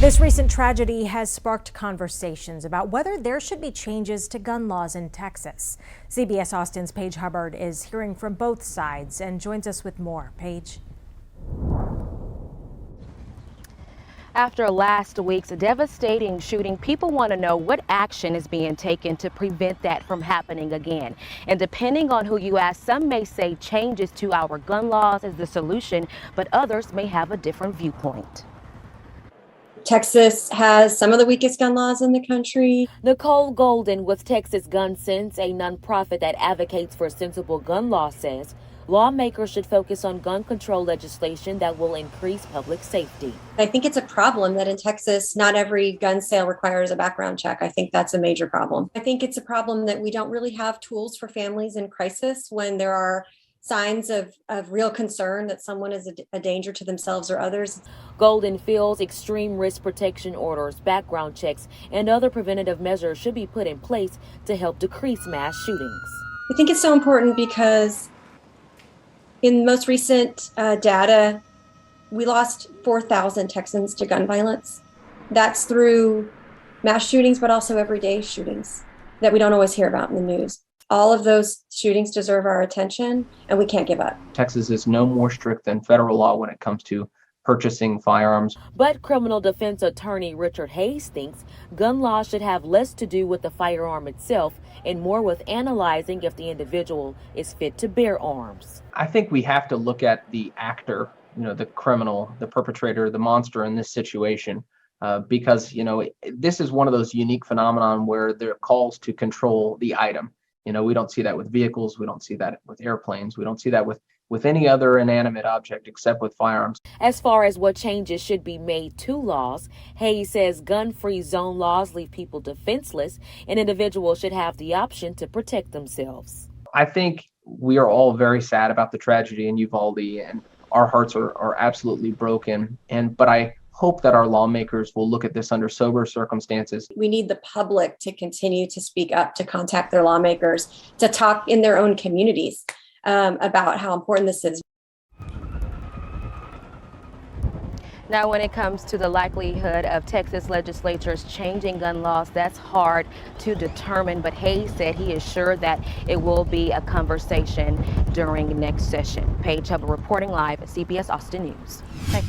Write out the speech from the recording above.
This recent tragedy has sparked conversations about whether there should be changes to gun laws in Texas. CBS Austin's Paige Hubbard is hearing from both sides and joins us with more. Paige. After last week's devastating shooting, people want to know what action is being taken to prevent that from happening again. And depending on who you ask, some may say changes to our gun laws is the solution, but others may have a different viewpoint. Texas has some of the weakest gun laws in the country. Nicole Golden with Texas Gun Sense, a nonprofit that advocates for sensible gun law, says lawmakers should focus on gun control legislation that will increase public safety. I think it's a problem that in Texas, not every gun sale requires a background check. I think that's a major problem. I think it's a problem that we don't really have tools for families in crisis when there are signs of real concern that someone is a danger to themselves or others. Golden feels extreme risk protection orders, background checks, and other preventative measures should be put in place to help decrease mass shootings. I think it's so important because in most recent data, we lost 4,000 Texans to gun violence. That's through mass shootings, but also everyday shootings that we don't always hear about in the news. All of those shootings deserve our attention, and we can't give up. Texas is no more strict than federal law when it comes to purchasing firearms. But criminal defense attorney Richard Hayes thinks gun laws should have less to do with the firearm itself and more with analyzing if the individual is fit to bear arms. I think we have to look at the actor, the criminal, the perpetrator, the monster in this situation. Because, this is one of those unique phenomenon where there are calls to control the item. We don't see that with vehicles. We don't see that with airplanes. We don't see that with any other inanimate object except with firearms. As far as what changes should be made to laws, Hayes says gun-free zone laws leave people defenseless and individuals should have the option to protect themselves. I think we are all very sad about the tragedy in Uvalde, and our hearts are absolutely broken. But I hope that our lawmakers will look at this under sober circumstances. We need the public to continue to speak up, to contact their lawmakers, to talk in their own communities about how important this is. Now, when it comes to the likelihood of Texas legislatures changing gun laws, that's hard to determine. But Hayes said he is sure that it will be a conversation during next session. Paige Hubbard reporting live at CBS Austin News. Hey.